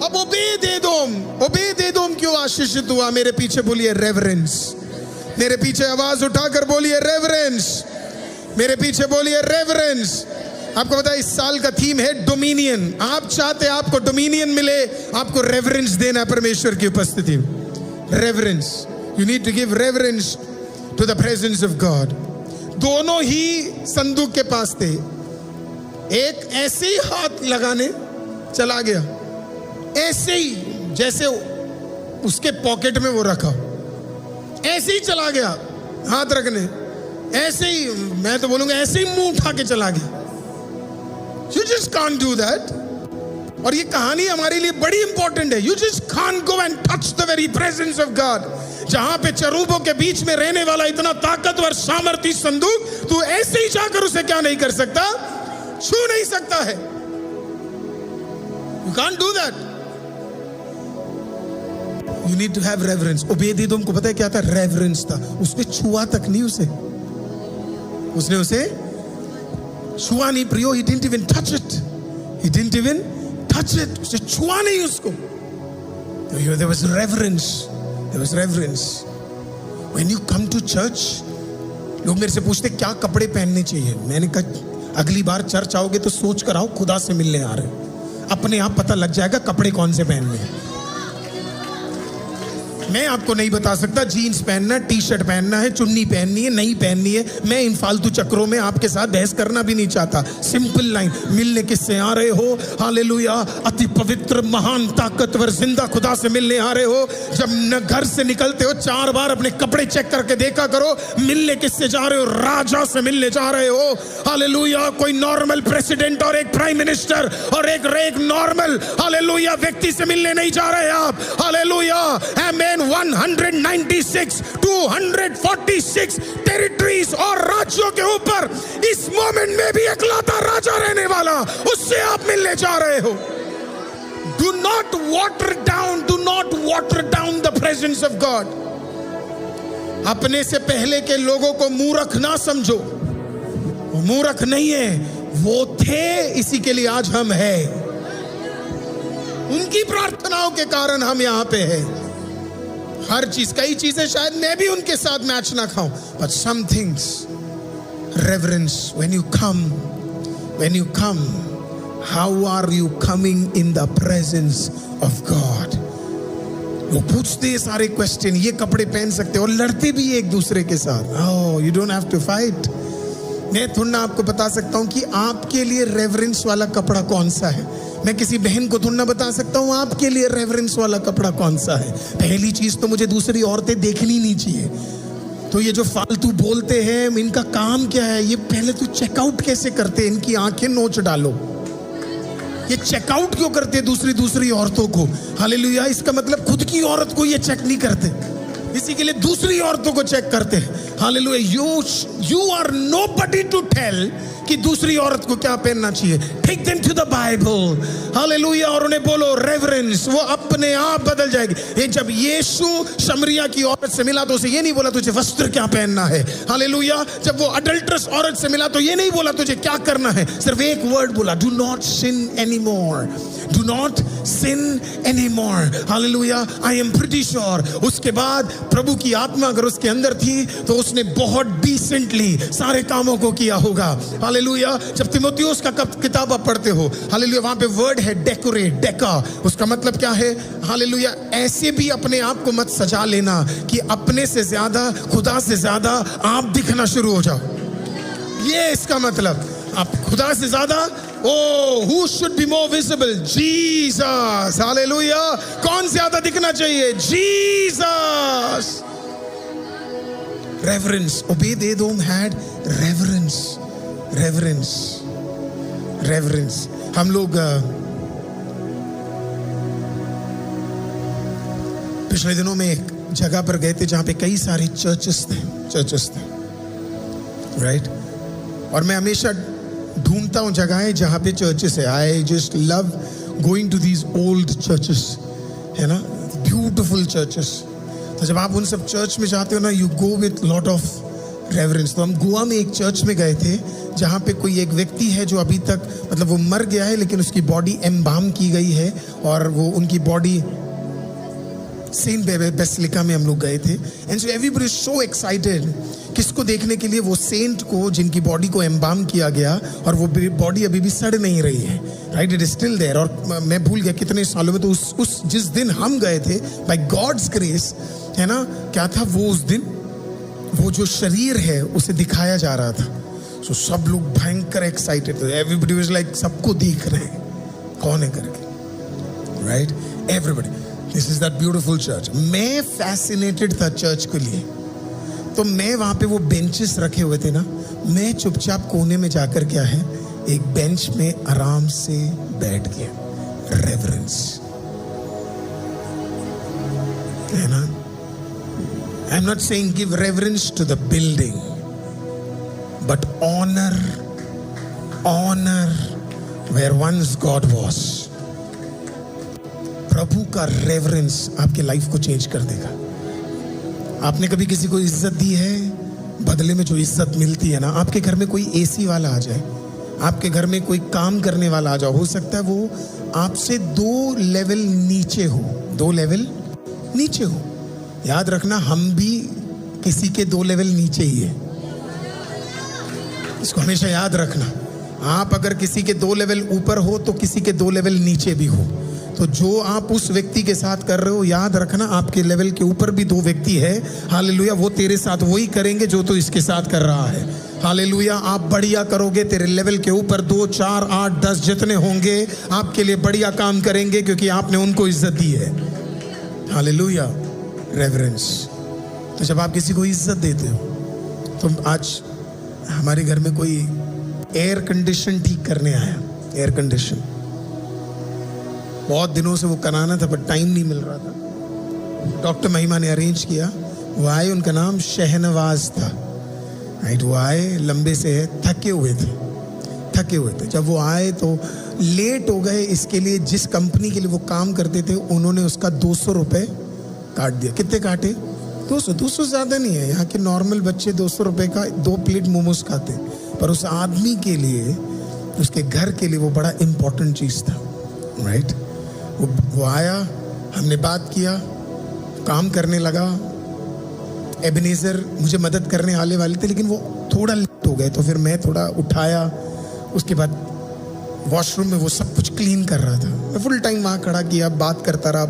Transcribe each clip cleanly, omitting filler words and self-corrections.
अब ओबेदेदोम क्यों आशीषित हुआ? मेरे पीछे बोलिए रेवरेंस। मेरे पीछे आवाज उठाकर बोलिए रेवरेंस। मेरे पीछे बोलिए रेवरेंस। आपको पता है इस साल का थीम है डोमिनियन। आप चाहते आपको डोमिनियन मिले, आपको रेवरेंस देना है परमेश्वर की उपस्थिति में। Reverence, you need to give reverence to the presence of God. दोनों ही संदूक के पास थे। एक ऐसे ही हाथ लगाने चला गया, ऐसे ही जैसे उसके पॉकेट में वो रखा, ऐसे ही चला गया हाथ रखने, ऐसे ही, मैं तो बोलूंगा ऐसे ही मुंह उठा के चला गया। You just can't do that. और ये कहानी हमारे लिए बड़ी इंपॉर्टेंट है। You just can't go and touch the very presence of God. जहां पे चरूबों के बीच में रहने वाला इतना ताकतवर सामर्थी संदूक, तू ऐसे ही जाकर उसे क्या नहीं कर सकता? छू नहीं सकता है। You can't do that. You need to have reverence. ओबेदेदोम को पता है क्या था? रेवरेंस था। उसने छुआ तक नहीं उसे, उसने उसे छुआ नहीं प्रियो। He didn't even touch it. He didn't even touch it. उसे छुआ नहीं उसको। There was reverence. There was reverence. When you come to church, लोग मेरे से पूछते क्या कपड़े पहनने चाहिए। मैंने कहा अगली बार चर्च आओगे तो सोच कर आओ खुदा से मिलने आ रहे हो। अपने आप पता लग जाएगा कपड़े कौन से पहनने हैं। मैं आपको नहीं बता सकता जीन्स पहनना, टी शर्ट पहनना है, चुन्नी पहननी है, नहीं पहननी है। मैं इन फालतू चक्रों में आपके साथ बहस करना भी नहीं चाहता। सिंपल लाइन, मिलने किससे आ रहे हो? हालेलुया, अति पवित्र महान ताकतवर जिंदा खुदा से मिलने आ रहे हो। जब न घर से निकलते हो 4 बार अपने कपड़े चेक करके देखा करो, मिलने किससे जा रहे हो? राजा से मिलने जा रहे हो। हालेलुया, कोई नॉर्मल प्रेसिडेंट और एक प्राइम मिनिस्टर और एक नॉर्मल हालेलुया व्यक्ति से मिलने नहीं जा रहे आप। हालेलुया, आमेन। 196 246 टेरिटरीज और राज्यों के ऊपर इस मोमेंट में भी इकलौता राजा रहने वाला, उससे आप मिलने जा रहे हो। Do not water down the presence of God. अपने से पहले के लोगों को मूर्ख ना समझो, वो मूर्ख नहीं है, वो थे, इसी के लिए आज हम हैं। उनकी प्रार्थनाओं के कारण हम यहां पे हैं। हर चीज, कई चीजें शायद मैं भी उनके साथ मैच ना खाऊं, but some things, reverence, when you come, how are you coming in the presence of God? वो पूछते हैं सारे क्वेश्चन, ये कपड़े पहन सकते हो, और लड़ते भी एक दूसरे के साथ। Oh, you don't have to fight. मैं थोड़ा आपको बता सकता हूँ कि आपके लिए रेवरेंस वाला कपड़ा कौन सा है। मैं किसी बहन को थोड़ा बता सकता हूँ आपके लिए रेवरेंस वाला कपड़ा कौन सा है। पहली चीज तो मुझे दूसरी औरतें देखनी नहीं चाहिए। तो ये जो फालतू बोलते हैं, इनका काम क्या है? ये पहले तो चेकआउट कैसे करते हैं, इनकी आंखें नोच डालो। ये चेकआउट क्यों करते दूसरी औरतों को? हालेलुया, इसका मतलब खुद की औरत को ये चेक नहीं करते, इसी के लिए दूसरी औरतों को चेक करते हैं। Hallelujah, you are nobody to tell कि दूसरी औरत को क्या पहनना चाहिए। Take them to the Bible. Hallelujah, और उन्हें बोलो रेवरेंस, वो अपने आप बदल जाएगी। ये जब यीशु शमरिया की औरत से मिला तो उसे ये नहीं बोला तुझे वस्त्र क्या पहनना है। हालेलुया, जब वो अडल्ट्रस औरत से मिला तो ये नहीं बोला तुझे क्या करना है, सिर्फ एक वर्ड बोला, do not sin anymore. Do not sin anymore. Hallelujah, I am pretty sure उसके बाद प्रभु की आत्मा अगर उसके अंदर थी तो उसने बहुत डिसेंटली सारे कामों को किया होगा। हालेलुया, जब तिमोथियुस का किताब आप पढ़ते हो, हालेलुया, वहां पे वर्ड है डेकोरेट, डेका, उसका मतलब क्या है? हालेलुया, ऐसे भी अपने आप को मत सजा लेना कि अपने से ज्यादा, खुदा से ज्यादा आप दिखना शुरू हो जाओ। ये इसका मतलब, आप खुदा से ज्यादा, who should be more visible? Jesus. Hallelujah, कौन ज्यादा दिखना चाहिए? Jesus. Reverence. Obed-edom had reverence. हम लोग पिछले दिनों में एक जगह पर गए थे जहां पे कई सारे चर्चेस थे, राइट? और मैं हमेशा ढूंढता हूं जगहें जहां पे चर्चेस है। I just love going to these old churches, है ना, ब्यूटिफुल चर्चेस। तो जब आप उन सब चर्च में जाते हो ना, you go with lot of reverence. तो हम गोवा में एक चर्च में गए थे जहाँ पे कोई एक व्यक्ति है जो अभी तक मतलब वो मर गया है, लेकिन उसकी बॉडी एम्बाम की गई है, और वो उनकी बॉडी सेंट बेसिलिका में हम लोग गए थे। And so everybody so excited किसको देखने के लिए, वो सेंट को जिनकी बॉडी को एम्बाम किया गया और वो बॉडी अभी भी सड़ नहीं रही है, right, it is still there. और मैं भूल गया कितने सालों में, तो उस जिस दिन हम गए थे बाय गॉड्स ग्रेस, है ना, क्या था वो उस दिन वो जो शरीर है उसे दिखाया जा रहा था। सो सब लोग भयंकर एक्साइटेड थे, एवरीबॉडी वाज लाइक, सबको देख रहे हैं कौन है करके, right, everybody. This is that beautiful church. मैं फैसिनेटेड था चर्च के लिए, तो मैं वहां पे वो बेंचेस रखे हुए थे ना, मैं चुपचाप कोने में जाकर क्या है एक बेंच में आराम से बैठ गया। रेवरेंस है ना। I am not saying give reverence to the building, but honour where once God was. प्रभु का रेवरेंस आपके लाइफ को चेंज कर देगा। आपने कभी किसी को इज्जत दी है, बदले में जो इज्जत मिलती है ना, आपके घर में कोई एसी वाला आ जाए, आपके घर में कोई काम करने वाला आ जाए, हो सकता है वो आपसे 2 लेवल नीचे हो, 2 लेवल नीचे हो। याद रखना, हम भी किसी के 2 लेवल नीचे ही है, इसको हमेशा याद रखना। आप अगर किसी के 2 लेवल ऊपर हो तो किसी के 2 लेवल नीचे भी हो। तो जो आप उस व्यक्ति के साथ कर रहे हो, याद रखना आपके लेवल के ऊपर भी 2 व्यक्ति है, हालेलुया, वो तेरे साथ वही करेंगे जो तू इसके साथ कर रहा है। हालेलुया, आप बढ़िया करोगे, तेरे लेवल के ऊपर 2, 4, 8, 10 जितने होंगे आपके लिए बढ़िया काम करेंगे, क्योंकि आपने उनको इज्जत दी है। Hallelujah, reverence. तो जब आप किसी को इज्जत देते हो, तो आज हमारे घर में कोई एयर कंडीशन ठीक करने आया, एयर कंडीशन बहुत दिनों से वो कराना था पर टाइम नहीं मिल रहा था। डॉक्टर महिमा ने अरेंज किया, वो आए, उनका नाम शहनवाज था, राइट। वो आए, लंबे से है, थके हुए थे। जब वो आए तो लेट हो गए, इसके लिए जिस कंपनी के लिए वो काम करते थे उन्होंने उसका 200 रुपये काट दिया। कितने काटे? 200 ज़्यादा नहीं है, यहाँ के नॉर्मल बच्चे 200 रुपये का 2 प्लेट मोमोज खाते, पर उस आदमी के लिए, उसके घर के लिए वो बड़ा इम्पोर्टेंट चीज़ था, राइट। वो आया, हमने बात किया, काम करने लगा। एबेनेज़र मुझे मदद करने आने वाले थे, लेकिन वो थोड़ा लेट हो गए, तो फिर मैं थोड़ा उठाया। उसके बाद वॉशरूम में वो सब कुछ क्लीन कर रहा था, मैं फुल टाइम वहाँ खड़ा किया, बात करता रहा।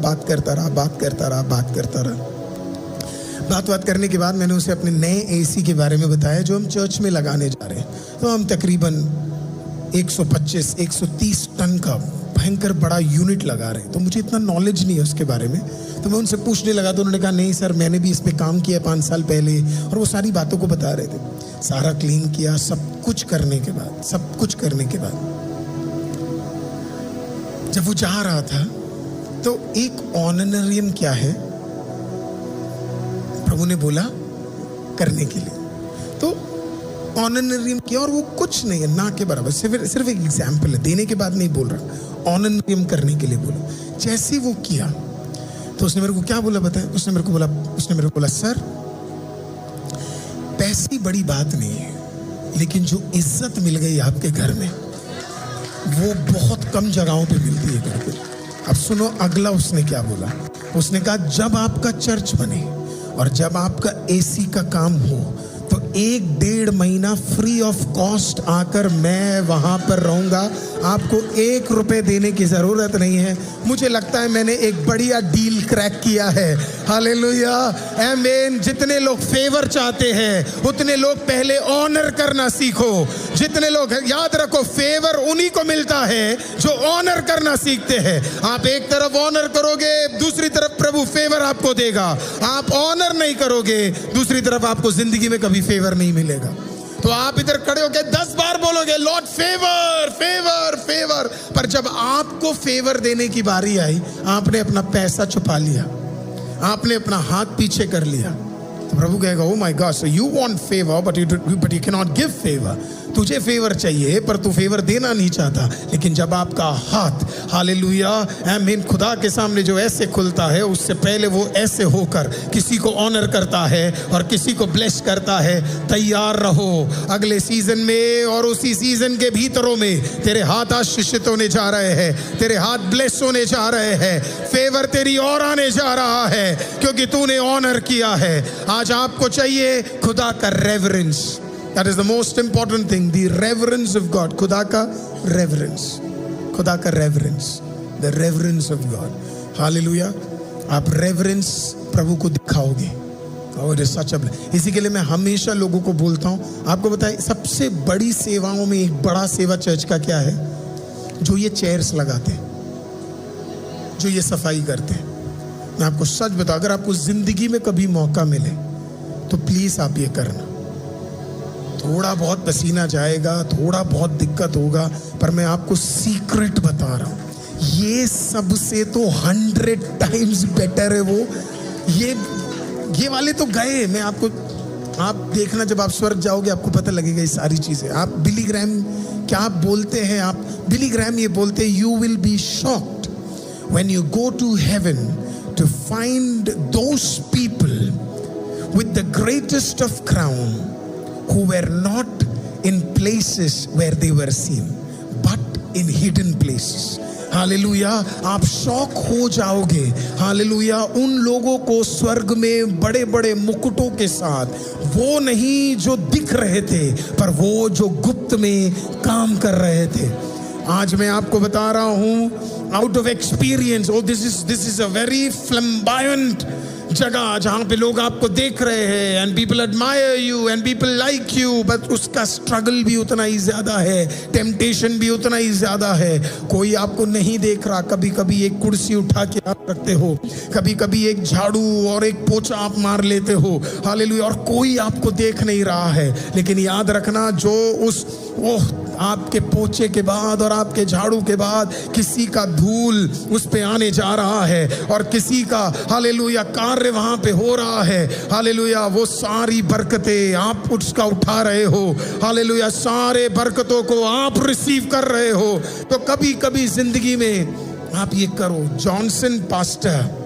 बात करने के बाद मैंने उसे अपने नए एसी के बारे में बताया जो हम चर्च में लगाने जा रहे हैं। तो हम तकरीबन 125-130 टन का भयंकर बड़ा यूनिट लगा रहे हैं। तो मुझे इतना नॉलेज नहीं है उसके बारे में, तो मैं उनसे पूछने लगा, तो उन्होंने कहा नहीं सर, मैंने भी इस पे काम किया 5 साल पहले, और वो सारी बातों को बता रहे थे। सारा क्लीन किया, सब कुछ करने के बाद जब वो जा रहा था, तो एक ऑनरेरियम क्या है प्रभु ने बोला करने के लिए, तो ऑनरेरियम किया, और वो कुछ नहीं है, ना के बराबर, सिर्फ एक एग्जाम्पल है, देने के बाद नहीं बोल रहा, ऑनरेरियम करने के लिए बोला। जैसे वो किया तो उसने मेरे को क्या बोला बताया, उसने मेरे को बोला सर, पैसे बड़ी बात नहीं है, लेकिन जो इज्जत मिल गई आपके घर में वो बहुत कम जगहों पे मिलती है घर पे। अब सुनो अगला उसने क्या बोला, उसने कहा जब आपका चर्च बने और जब आपका एसी का काम हो तो 1-1.5 महीना फ्री ऑफ कॉस्ट आकर मैं वहां पर रहूंगा, आपको 1 रुपए देने की जरूरत नहीं है। मुझे लगता है मैंने एक बढ़िया डील क्रैक किया है। हालेलुया, आमीन। जितने लोग फेवर चाहते हैं उतने लोग पहले ऑनर करना सीखो। जितने लोग, याद रखो, फेवर उन्हीं को मिलता है जो ऑनर करना सीखते हैं। आप एक तरफ ऑनर करोगे, दूसरी तरफ प्रभु फेवर आपको देगा। आप ऑनर नहीं करोगे, दूसरी तरफ आपको जिंदगी में कभी फेवर नहीं मिलेगा। तो आप इधर खड़े होकर 10 बार बोलोगे लॉर्ड फेवर फेवर फेवर, पर जब आपको फेवर देने की बारी आई, आपने अपना पैसा छुपा लिया, आपने अपना हाथ पीछे कर लिया, तो प्रभु कहेगा oh my God, so you want favour but you can not give favour. तुझे फेवर चाहिए पर तू फेवर देना नहीं चाहता, लेकिन जब आपका हाथ हालेलुया आमीन खुदा के सामने जो ऐसे खुलता है, उससे पहले वो ऐसे होकर किसी को ऑनर करता है और किसी को ब्लेस करता है। तैयार रहो अगले सीजन में, और उसी सीजन के भीतरों में तेरे हाथ आशीषित होने जा रहे हैं, तेरे हाथ ब्लेस होने जा रहे हैं, फेवर तेरी और आने जा रहा है क्योंकि तूने ऑनर किया है। आज आपको चाहिए खुदा का reverence. That is the most important thing, the reverence of God. खुदा का reverence, खुदा का reverence, the reverence of God. Hallelujah. आप reverence प्रभु को दिखाओगे। और it is such a blessing. इसी के लिए मैं हमेशा लोगों को बोलता हूँ, आपको बताए सबसे बड़ी सेवाओं में एक बड़ा सेवा चर्च का क्या है? जो ये चेयर्स लगाते हैं, जो ये सफाई करते हैं। मैं आपको सच बताऊं, अगर आपको जिंदगी में कभी मौका मिले तो प्लीज आप ये करना। थोड़ा बहुत पसीना जाएगा, थोड़ा बहुत दिक्कत होगा, पर मैं आपको सीक्रेट बता रहा हूं, ये सबसे तो 100 टाइम्स बेटर है। वो ये वाले तो गए, मैं आपको, आप देखना जब आप स्वर्ग जाओगे आपको पता लगेगा ये सारी चीजें। आप बिली ग्रैम क्या बोलते हैं, आप बिली ग्रैम ये बोलते हैं, you will be shocked when you go to heaven to find those people with the greatest of crown who were not in places where they were seen but in hidden places. Hallelujah, आप शौक हो जाओगे hallelujah उन लोगों को स्वर्ग में बड़े बड़े मुकुटों के साथ, वो नहीं जो दिख रहे थे पर वो जो गुप्त में काम कर रहे थे। आज मैं आपको बता रहा हूं out of experience, this is a very flamboyant जगह जहां पे लोग आपको देख रहे हैं and people admire you and people like you, but उसका स्ट्रगल भी उतना ही ज्यादा है, टेम्पटेशन भी उतना ही ज्यादा है। कोई आपको नहीं देख रहा, कभी कभी एक कुर्सी उठा के आप रखते हो, कभी कभी एक झाड़ू और एक पोछा आप मार लेते हो हालेलुया, और कोई आपको देख नहीं रहा है। लेकिन याद रखना, जो आपके पोछे के बाद और आपके झाड़ू के बाद किसी का धूल उस पे आने जा रहा है और किसी का हालेलुया कार्य वहां पे हो रहा है हालेलुया, वो सारी बरकतें आप उसका उठा रहे हो हालेलुया, सारे बरकतों को आप रिसीव कर रहे हो। तो कभी कभी जिंदगी में आप ये करो। जॉनसन पास्टर,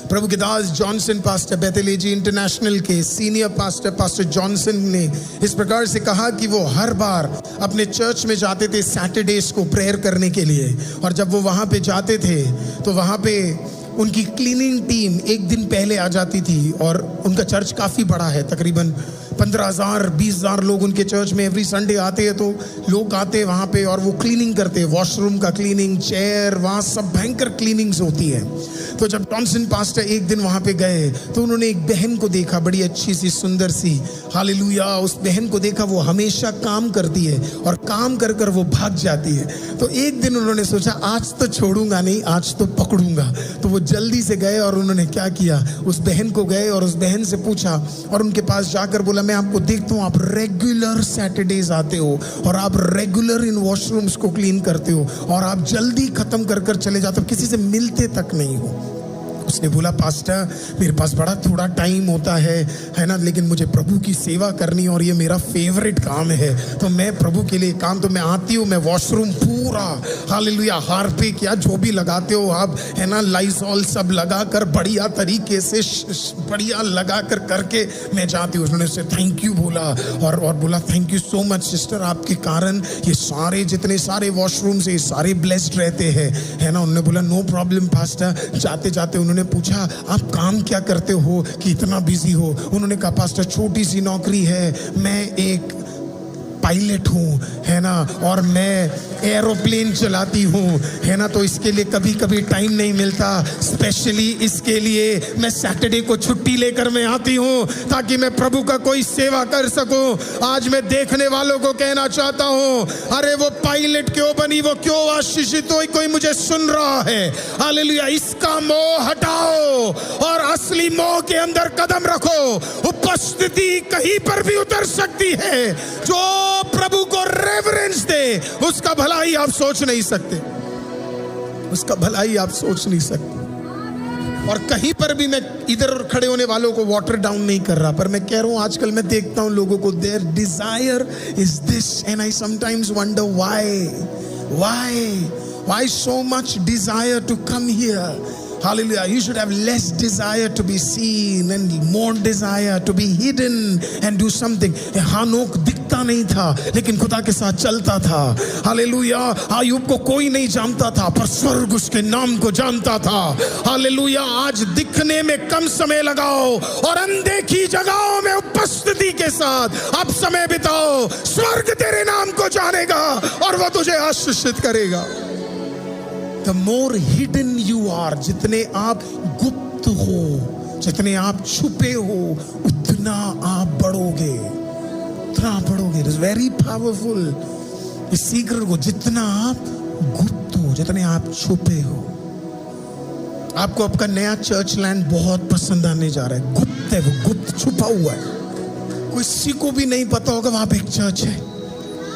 प्रभु के दास जॉनसन पास्टर, बेथेलेजी इंटरनेशनल के सीनियर पास्टर, पास्टर जॉनसन ने इस प्रकार से कहा कि वो हर बार अपने चर्च में जाते थे सैटरडेज को प्रेयर करने के लिए, और जब वो वहाँ पे जाते थे तो वहाँ पे उनकी क्लीनिंग टीम एक दिन पहले आ जाती थी, और उनका चर्च काफ़ी बड़ा है, तकरीबन 15,000 20,000 लोग उनके चर्च में एवरी संडे आते हैं। तो लोग आते वहाँ पे और वो क्लीनिंग करते हैं, वॉशरूम का क्लीनिंग, चेयर, वहाँ सब भयंकर क्लीनिंग्स होती है। तो जब जॉनसन पास्टर एक दिन वहाँ पे गए तो उन्होंने एक बहन को देखा, बड़ी अच्छी सी सुंदर सी हालेलुया, उस बहन को देखा, वो हमेशा काम करती है और काम कर कर वो भाग जाती है। तो एक दिन उन्होंने सोचा आज तो छोड़ूंगा नहीं, आज तो पकड़ूंगा। तो वो जल्दी से गए और उन्होंने क्या किया, उस बहन को गए और उस बहन से पूछा और उनके पास जाकर बोला, मैं आपको देखता हूँ आप रेगुलर सैटरडेज आते हो और आप रेगुलर इन वॉशरूम्स को क्लीन करते हो और आप जल्दी खत्म कर कर चले जाते हो, किसी से मिलते तक नहीं हो। उसने बोला, पास्टर मेरे पास बड़ा थोड़ा टाइम होता है ना, लेकिन मुझे प्रभु की सेवा करनी और ये मेरा फेवरेट काम है, तो मैं प्रभु के लिए काम, तो मैं आती हूँ, मैं वॉशरूम पूरा हालेलुया हार्पिक या जो भी लगाते हो आप है ना, लाइजॉल सब लगा कर बढ़िया तरीके से बढ़िया लगा कर करके मैं जाती हूँ। उन्होंने उससे थैंक यू बोला और बोला thank you so much sister, आपके कारण ये सारे जितने सारे वॉशरूम से सारे ब्लेस्ड रहते हैं है ना। उन्होंने बोला नो प्रॉब्लम पास्टर। जाते जाते उन्होंने पूछा आप काम क्या करते हो कि इतना बिजी हो। उन्होंने कहा पास्टर छोटी सी नौकरी है, मैं एक पायलट हूँ है ना, और मैं एरोप्लेन चलाती हूँ है ना, तो इसके लिए कभी कभी टाइम नहीं मिलता, स्पेशली इसके लिए मैं सैटरडे को छुट्टी लेकर मैं आती हूँ ताकि मैं प्रभु का कोई सेवा कर सकूँ। आज मैं देखने वालों को कहना चाहता हूँ, अरे वो पायलट क्यों बनी, वो क्यों आशीषित हुई, कोई मुझे सुन रहा है हालेलुया, इसका मोह हटाओ और असली मोह के अंदर कदम रखो। उपस्थिति कहीं पर भी उतर सकती है, जो प्रभु को रेवरेंस दे उसका भलाई आप सोच नहीं सकते, उसका भलाई आप सोच नहीं सकते। और कहीं पर भी मैं इधर खड़े होने वालों को वाटर डाउन नहीं कर रहा, पर मैं कह रहा हूं आजकल मैं देखता हूं लोगों को, there desire is this and I sometimes wonder why so much desire to come here. Hallelujah. You should have less desire to be seen and more desire to be hidden and do something. हानोक दिखता नहीं था लेकिन खुदा के साथ चलता था. Hallelujah. Ayub को कोई नहीं जानता था पर स्वर्ग उसके नाम को जानता था. हालेलुया. आज दिखने में कम समय लगाओ और अनदेखी जगहों में उपस्थिति के साथ आप समय बिताओ. स्वर्ग तेरे नाम को जानेगा और वो तुझे आशीषित करेगा. The more hidden you are, जितने आप गुप्त हो, जितने आप छुपे हो, उतना आप बढ़ोगे, उतना आप बढ़ोगे. It is very powerful. इस सीक्रेट को, जितना आप गुप्त हो, जितने आप छुपे हो. आपको आपका नया चर्च लैंड बहुत पसंद आने जा रहा है. गुप्त है, वो गुप्त छुपा हुआ है, किसी को भी नहीं पता होगा वहां पे एक चर्च है.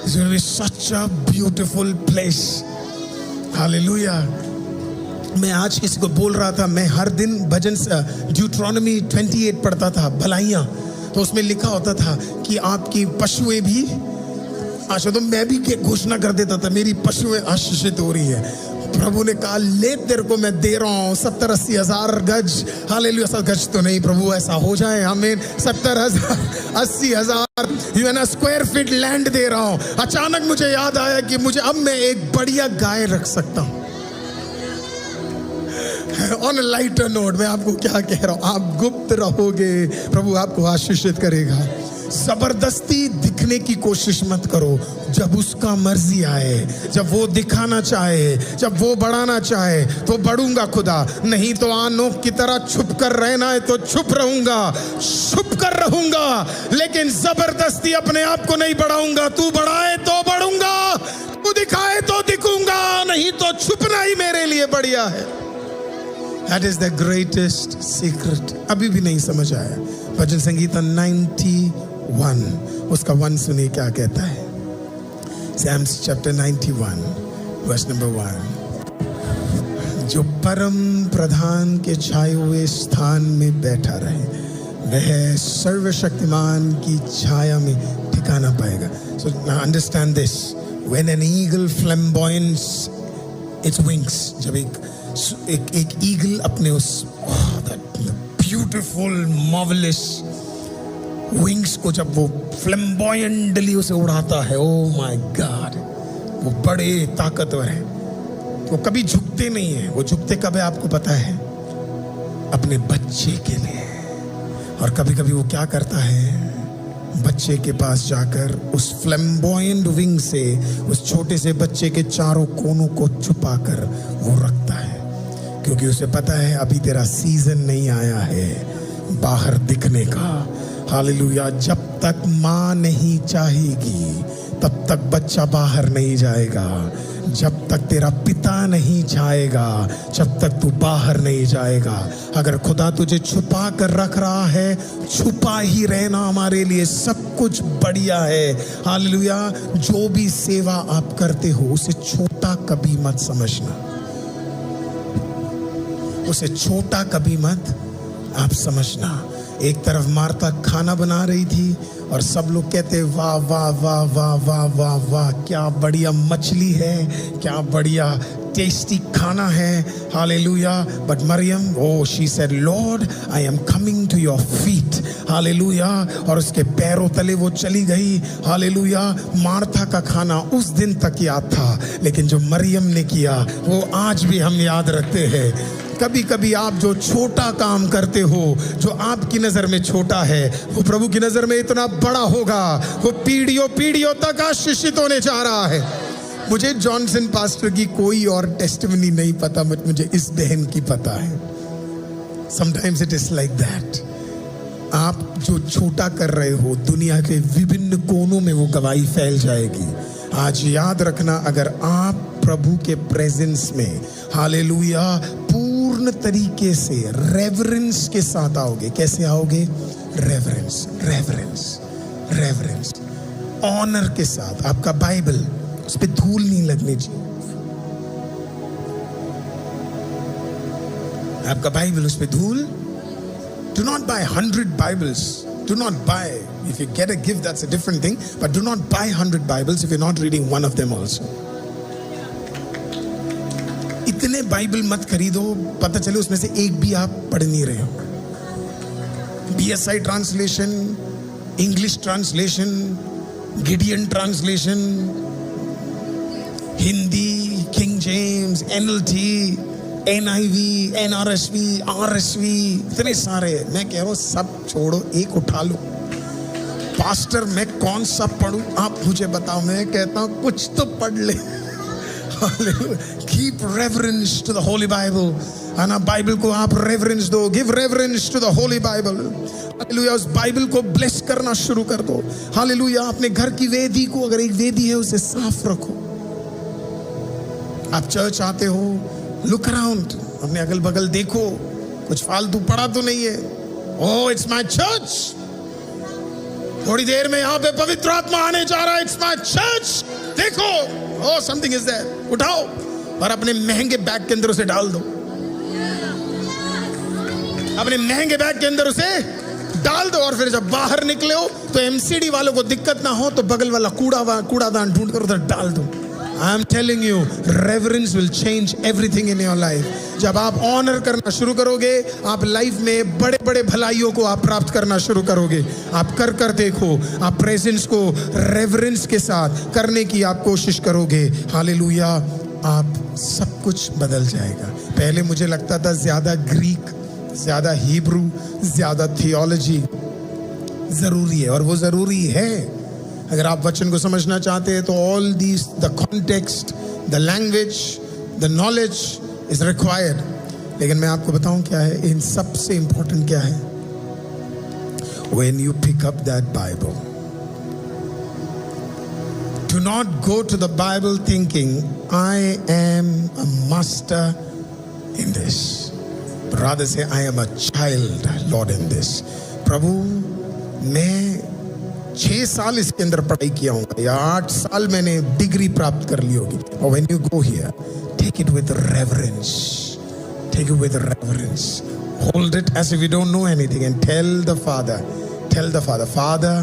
It's going to be such a beautiful place. Hallelujah. मैं आज किसी को बोल रहा था, मैं हर दिन भजन ड्यूट्रॉनमी 28 पढ़ता था, भलाइयाँ. तो उसमें लिखा होता था कि आपकी पशुएं भी आशीष. तो मैं भी घोषणा कर देता था, मेरी पशुएं आशीषित हो रही है. प्रभु ने कहा, ले तेरे को मैं दे रहा हूँ 70-80 हजार गज. हालेलुया. 70 गज तो नहीं प्रभु, ऐसा हो जाए. हमें 70,000 80,000 स्क्वायर फीट लैंड दे रहा हूँ. अचानक मुझे याद आया कि मुझे अब मैं एक बढ़िया गाय रख सकता हूँ. ऑन लाइटर नोट मैं आपको क्या कह रहा हूँ, आप गुप्त रहोगे, प्रभु आपको आशीषित करेगा. जबरदस्ती दिखने की कोशिश मत करो. जब उसका मर्जी आए, जब वो दिखाना चाहे, जब वो बढ़ाना चाहे तो बढ़ूंगा खुदा. नहीं तो आनोक की तरह छुप कर रहना है तो छुप रहूंगा, छुप कर रहूंगा, लेकिन जबरदस्ती अपने आप को नहीं बढ़ाऊंगा. तू बढ़ाए तो बढ़ूंगा, तू दिखाए तो दिखूंगा, नहीं तो छुपना ही मेरे लिए बढ़िया है. That is the greatest secret. अभी भी नहीं समझ आया. भजन संगीता 91 उसका 1 सुनिए क्या कहता है. Psalms chapter 91 verse number 1. जो परम प्रधान के छाए हुए स्थान में बैठा रहे, वह सर्वशक्तिमान की छाया में ठिकाना पाएगा. So now understand this. When an eagle flamboyants its wings, जब एक ईगल अपने उस ब्यूटीफुल मार्वेलस विंग्स को जब वो फ्लैम्बॉयंटली उसे उड़ाता है, ओ माय गॉड, वो बड़े ताकतवर है. वो कभी झुकते नहीं है. वो झुकते कब है आपको पता है? अपने बच्चे के लिए. और कभी कभी वो क्या करता है, बच्चे के पास जाकर उस फ्लैम्बॉयंट विंग से उस छोटे से बच्चे के चारों कोनों को छुपाकर वो रखता है, क्योंकि उसे पता है अभी तेरा सीजन नहीं आया है बाहर दिखने का. हालेलुया. जब तक माँ नहीं चाहेगी तब तक बच्चा बाहर नहीं जाएगा. जब तक तेरा पिता नहीं चाहेगा जब तक तू बाहर नहीं जाएगा. अगर खुदा तुझे छुपा कर रख रहा है, छुपा ही रहना हमारे लिए सब कुछ बढ़िया है. हालेलुया. जो भी सेवा आप करते हो उसे छोटा कभी मत समझना, उसे छोटा कभी मत आप समझना. एक तरफ मार्था खाना बना रही थी और सब लोग कहते वाह वाह वाह वाह वाह वाह वाह, क्या बढ़िया मछली है, क्या बढ़िया टेस्टी खाना है. Hallelujah. But Mariam, oh she said, lord I am coming to your feet. Hallelujah. और उसके पैरों तले वो चली गई. हालेलुया. मार्था का खाना उस दिन तक याद था, लेकिन जो मरियम ने किया वो आज भी हम याद रखते हैं. कभी कभी आप जो छोटा काम करते हो, जो आपकी नजर में छोटा है, वो प्रभु की नजर में इतना बड़ा होगा. वो पीढ़ियों पीढ़ियों तक आशीषित होने जा रहा है. मुझे जॉनसन पास्टर की कोई और टेस्टिमनी नहीं पता, बट मुझे इस बहन की पता है. Sometimes it is like that. आप जो छोटा कर रहे हो, दुनिया के विभिन्न कोनों में वो गवाही फैल जाएगी. आज याद रखना, अगर आप प्रभु के प्रेजेंस में, हालेलुया, पूर्ण तरीके से रेवरेंस के साथ आओगे. कैसे आओगे? रेवरेंस, रेवरेंस, रेवरेंस, ऑनर के साथ. आपका बाइबल, उस पर धूल नहीं लगनी चाहिए. आपका बाइबल उस पे धूल. Do not buy 100 Bibles. Do not buy. If you get a gift, that's a different thing. But do not buy 100 Bibles if you're not reading one of them also. इतने बाइबल मत खरीदो, पता चले उसमें से एक भी आप पढ़ नहीं रहे हो. BSI translation, English translation, Gideon translation, Hindi, King James, NLT, NIV, NRSV, RSV, इतने सारे. मैं कह रहा हूँ सब छोड़ो, एक उठा लो. पास्टर मैं कौन सा पढ़ूं, आप मुझे बताओ. मैं कहता हूँ कुछ तो पढ़ ले. Keep reverence to the Holy Bible. ना बाइबल को आप रेवरेंस दो. Give reverence to the holy Bible. Hallelujah. उस बाइबल को ब्लेस करना शुरू कर दो. हालेलुया. अपने घर की वेदी को, अगर एक वेदी है, उसे साफ रखो. आप चर्च आते हो, लुक अराउंड, अपने अगल बगल देखो, कुछ फालतू पड़ा तो नहीं है. ओह इट्स माय चर्च, थोड़ी देर में यहां पे पवित्र आत्मा आने जा रहा है. It's my church. देखो, ओह समथिंग इज देयर. उठाओ और अपने महंगे बैग के अंदर उसे डाल दो. अपने महंगे बैग के अंदर उसे डाल दो. और फिर जब बाहर निकले हो तो एमसीडी वालों को दिक्कत ना हो तो बगल वाला कूड़ादान ढूंढ कर उधर डाल दो. I am telling you, reverence will change everything in your life. जब आप ऑनर करना शुरू करोगे, आप लाइफ में बड़े बड़े भलाइयों को आप प्राप्त करना शुरू करोगे. आप कर देखो, आप प्रेजेंस को रेवरेंस के साथ करने की आप कोशिश करोगे. हालेलुया. आप सब कुछ बदल जाएगा. पहले मुझे लगता था ज्यादा ग्रीक, ज्यादा हिब्रू, ज्यादा थियोलॉजी जरूरी है, और वो जरूरी है. अगर आप वचन को समझना चाहते हैं तो all these, the context, the language, the knowledge is required. लेकिन मैं आपको बताऊं क्या है, इन सबसे इंपॉर्टेंट क्या है. When you pick up that Bible, do not go to the Bible thinking I am a master in this. Rather say I am a child Lord in this. प्रभु मैं 6 साल इसके अंदर पढ़ाई किया हूँ या 8 साल मैंने डिग्री प्राप्त कर ली होगी. और when you go here, take it with reverence. Take it with reverence. Hold it as if you don't know anything and tell the father, father,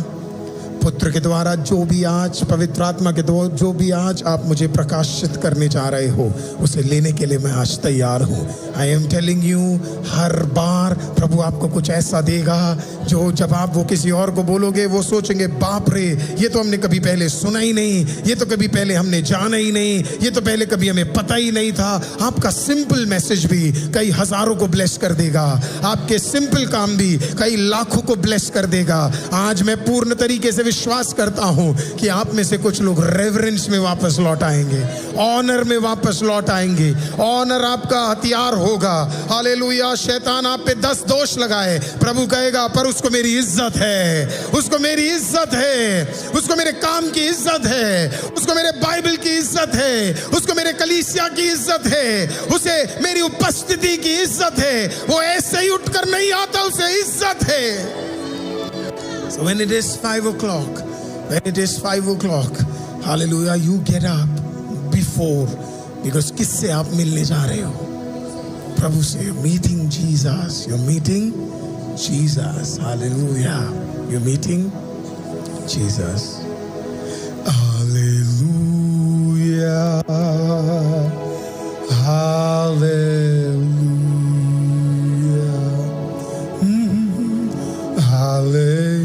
पुत्र के द्वारा जो भी आज, पवित्र आत्मा के द्वारा जो भी आज आप मुझे प्रकाशित करने जा रहे हो, उसे लेने के लिए मैं आज तैयार हूँ. आई एम टेलिंग यू, हर बार प्रभु आपको कुछ ऐसा देगा जो जब आप वो किसी और को बोलोगे, वो सोचेंगे बाप रे, ये तो हमने कभी पहले सुना ही नहीं, ये तो कभी पहले हमने जाना ही नहीं, ये तो पहले कभी हमें पता ही नहीं था. आपका सिंपल मैसेज भी कई हजारों को ब्लेस कर देगा. आपके सिंपल काम भी कई लाखों को ब्लेस कर देगा. आज मैं पूर्ण तरीके से विश्वास करता हूं कि आप में से कुछ लोग रेवरेंस में वापस लौट आएंगे, ऑनर में वापस लौट आएंगे. ऑनर आपका हथियार होगा. हालेलुया. शैतान आप पे 10 दोष लगाए, प्रभु कहेगा पर उसको मेरी इज्जत है, उसको मेरी इज्जत है, उसको मेरे काम की इज्जत है, उसको मेरे बाइबल की इज्जत है, उसको मेरे कलीसिया की इज्जत है, उसे मेरी उपस्थिति की इज्जत है. वो ऐसे ही उठकर नहीं आता, उसे इज्जत है. So when it is 5 o'clock, hallelujah, you get up before, because किससे आप मिलने जा रहे हो? प्रभु से. You're meeting Jesus. You're meeting Jesus. Hallelujah. You're meeting Jesus. Hallelujah. Hallelujah. Hallelujah.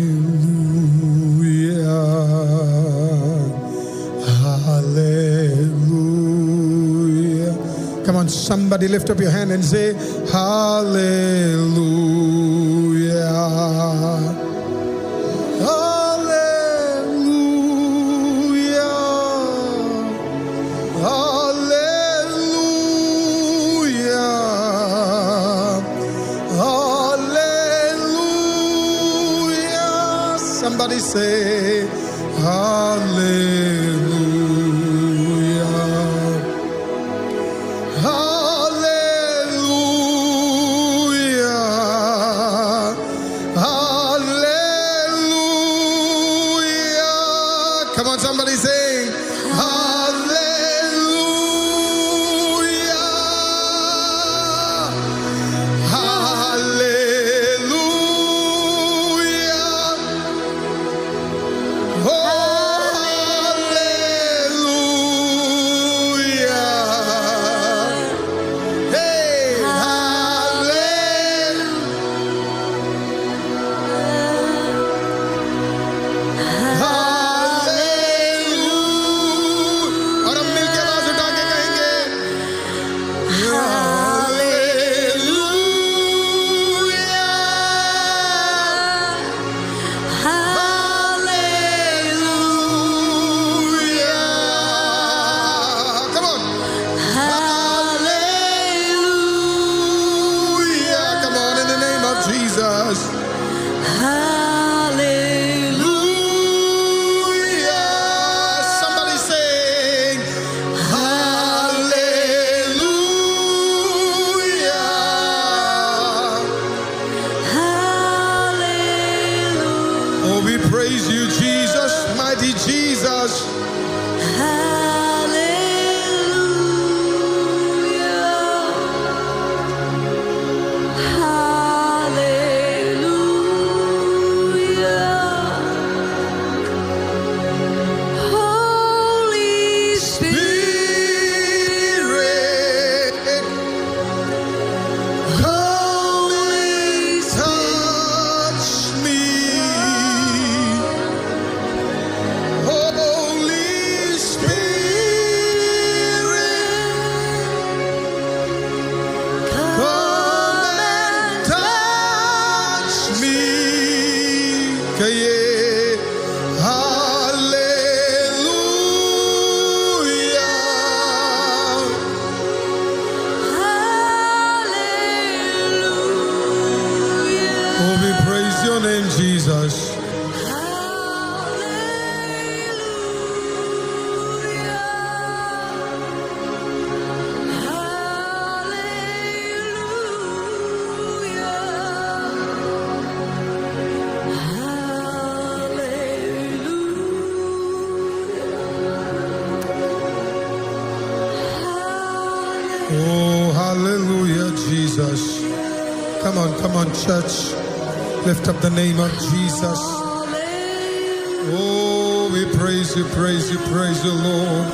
Hallelujah. Come on, somebody lift up your hand and say hallelujah. Hallelujah. Hallelujah. Hallelujah. Somebody say hallelujah. Hallelujah. Hallelujah. Come on, somebody say hallelujah. name, Jesus. Oh, hallelujah, Jesus. Come on, church. Lift up the name of Jesus. Oh, we praise you, Lord.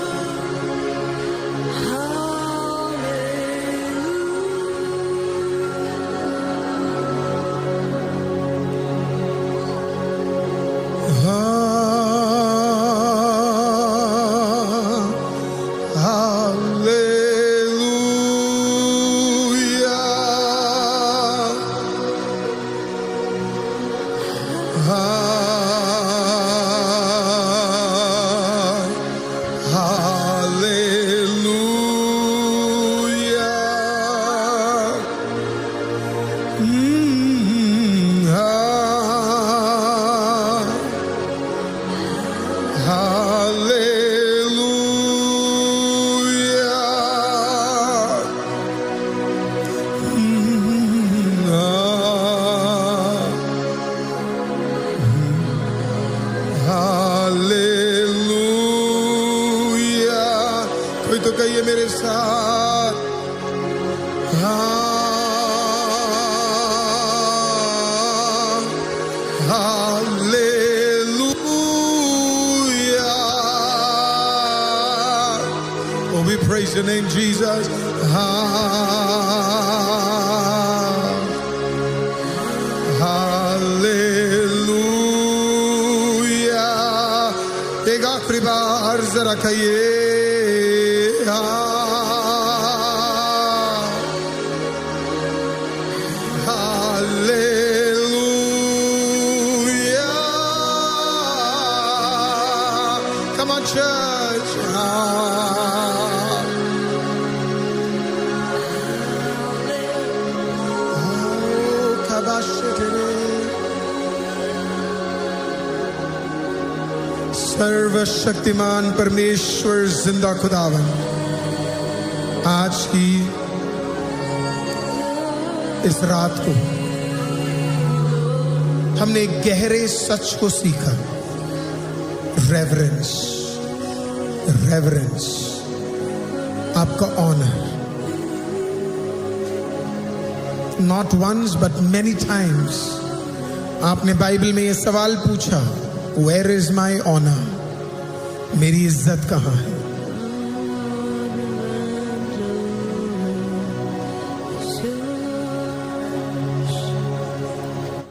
कोई तो कहिए मेरे साथ, hallelujah. Oh, we praise your name, Jesus. Hallelujah. एक आखिरी बार जरा कहिए, come on, church. सर्वशक्तिमान परमेश्वर जिंदा खुदावन, आज की इस रात को हमने गहरे सच को सीखा। रेवरेंस, रेवरेंस, आपका honour. Not once but many times आपने बाइबल में ये सवाल पूछा, वेयर इज माई ऑनर? मेरी इज्जत कहाँ है?